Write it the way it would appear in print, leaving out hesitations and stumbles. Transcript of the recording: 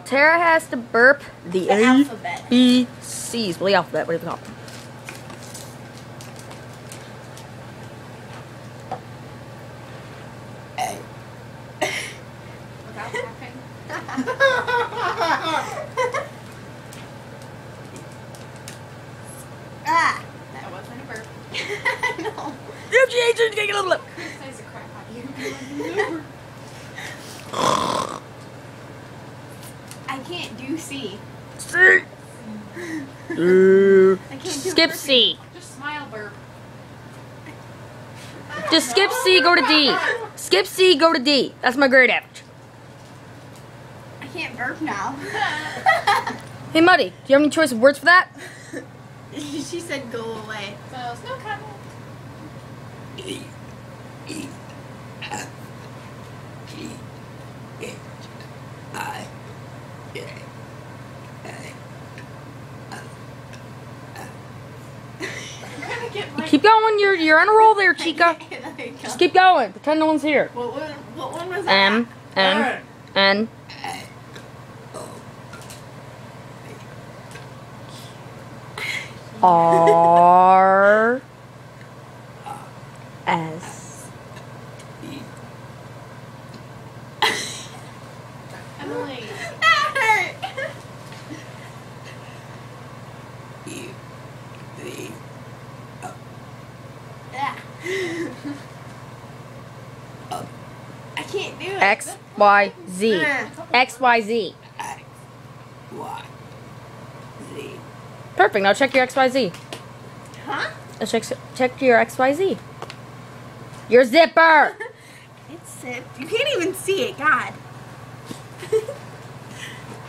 Tara has to burp the alphabet. ABCs. Well, the alphabet, right at the top. Without laughing. Ah! That wasn't a burp. I know. FGH is getting a little look. Criticize the crap out of you. I can't do C. C. I can't do Skip C. Just smile, burp. Just skip C, go to D. Skip C, go to D. That's my grade average. I can't burp now. Hey, Muddy, do you have any choice of words for that? She said go away. So, snow cuddle. Keep going. You're on a roll there, Chica. Just keep going. Pretend no one's here. What one was that? N. R. S. Emily. That hurt. I can't do it. X, Y, Z. X, Y, Z. Perfect. Now check your X, Y, Z. Huh? Let's check your X, Y, Z. Your zipper. It's zipped. You can't even see it. God.